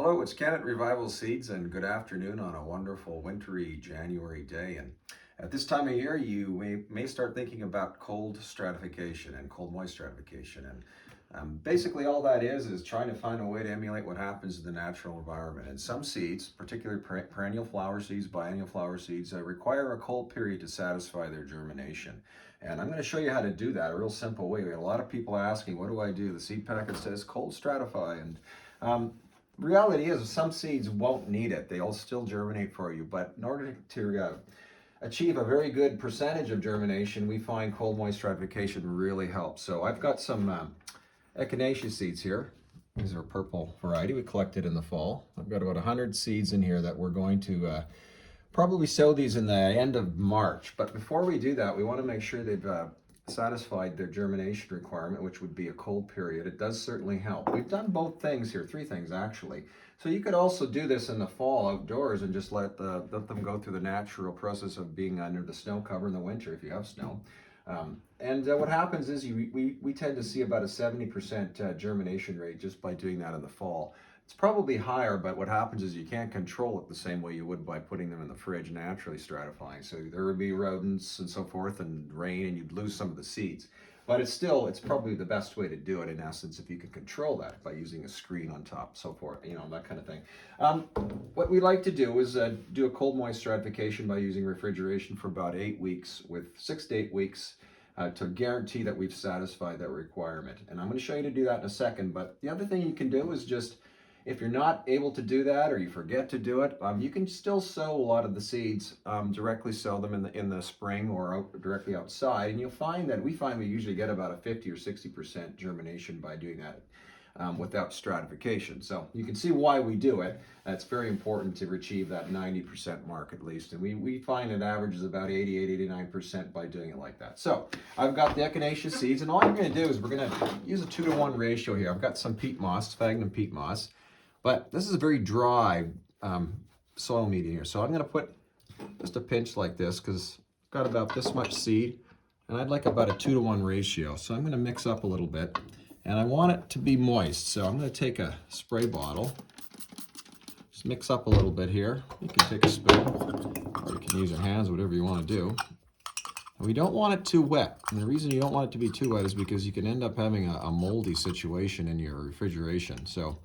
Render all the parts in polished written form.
Hello, it's Ken at Revival Seeds, and good afternoon on a wonderful wintry January day. And at this time of year, you may start thinking about cold stratification and cold moist stratification. And basically all that is trying to find a way to emulate what happens in the natural environment. And some seeds, particularly perennial flower seeds, biennial flower seeds, require a cold period to satisfy their germination. And I'm going to show you how to do that a real simple way. We have a lot of people asking, what do I do? The seed packet says cold stratify. And reality is some seeds won't need it. They'll still germinate for you, but in order to achieve a very good percentage of germination, we find cold moist stratification really helps. So I've got some echinacea seeds here. These are a purple variety we collected in the fall. I've got about 100 seeds in here that we're going to probably sow these in the end of March. But before we do that, we want to make sure they've satisfied their germination requirement, which would be a cold period. It does certainly help. We've done both things here, three things actually. So you could also do this in the fall outdoors and just let them go through the natural process of being under the snow cover in the winter if you have snow. What happens is we tend to see about a 70% germination rate just by doing that in the fall. It's probably higher, but what happens is you can't control it the same way you would by putting them in the fridge naturally stratifying. So there would be rodents and so forth and rain, and you'd lose some of the seeds. But it's probably the best way to do it in essence if you can control that by using a screen on top, so forth, that kind of thing. What we like to do is do a cold moist stratification by using refrigeration for about 8 weeks with 6 to 8 weeks to guarantee that we've satisfied that requirement. And I'm going to show you to do that in a second, but the other thing you can do is just, if you're not able to do that or you forget to do it, you can still sow a lot of the seeds, directly sow them in the spring or directly outside, and you'll find that we usually get about a 50 or 60% germination by doing that without stratification. So you can see why we do it. It's very important to achieve that 90% mark at least, and we find it averages about 89% by doing it like that. So I've got the echinacea seeds, and all I'm going to do is we're going to use a 2-to-1 ratio here. I've got some peat moss, sphagnum peat moss. But this is a very dry soil medium here. So I'm going to put just a pinch like this because I've got about this much seed and I'd like about a 2-to-1 ratio. So I'm going to mix up a little bit and I want it to be moist. So I'm going to take a spray bottle, just mix up a little bit here. You can take a spoon or you can use your hands, whatever you want to do. And we don't want it too wet. And the reason you don't want it to be too wet is because you can end up having a moldy situation in your refrigeration. So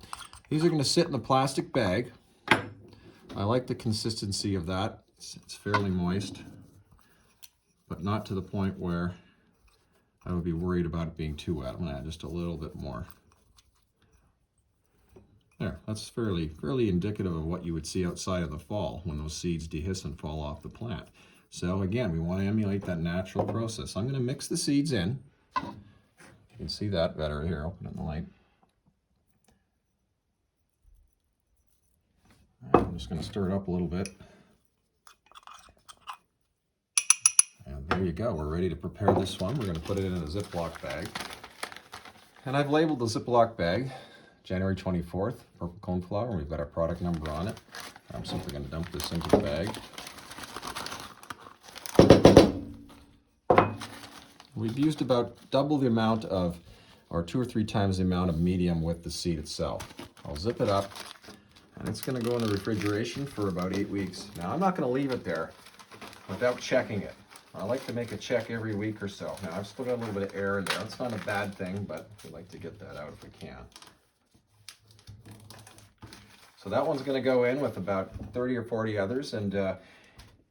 these are going to sit in a plastic bag. I like the consistency of that. It's fairly moist, but not to the point where I would be worried about it being too wet. I'm going to add just a little bit more. There, that's fairly indicative of what you would see outside in the fall when those seeds dehiss and fall off the plant. So again, we want to emulate that natural process. I'm going to mix the seeds in. You can see that better here. Open it in the light. I'm just going to stir it up a little bit. And there you go. We're ready to prepare this one. We're going to put it in a Ziploc bag. And I've labeled the Ziploc bag January 24th, purple coneflower, and we've got our product number on it. I'm simply going to dump this into the bag. We've used about double the amount of, or 2 or 3 times the amount of medium with the seed itself. I'll zip it up. And it's going to go in the refrigeration for about 8 weeks. Now, I'm not going to leave it there without checking it. I like to make a check every week or so. Now, I've still got a little bit of air in there. That's not a bad thing, but we like to get that out if we can. So that one's going to go in with about 30 or 40 others. And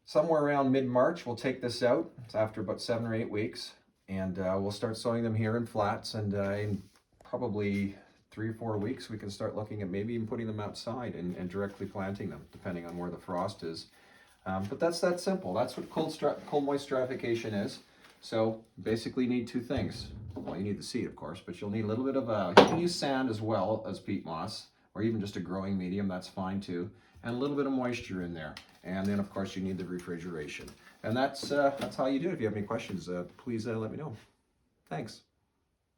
somewhere around mid-March, we'll take this out. It's after about 7 or 8 weeks. And we'll start sowing them here in flats. And in probably 3 or 4 weeks, we can start looking at maybe even putting them outside and directly planting them, depending on where the frost is. But that's that simple. That's what cold moist stratification is. So basically you need 2 things. Well, you need the seed, of course, but you'll need a little bit of you can use sand as well as peat moss, or even just a growing medium, that's fine too. And a little bit of moisture in there. And then, of course, you need the refrigeration. And that's how you do it. If you have any questions, please let me know. Thanks.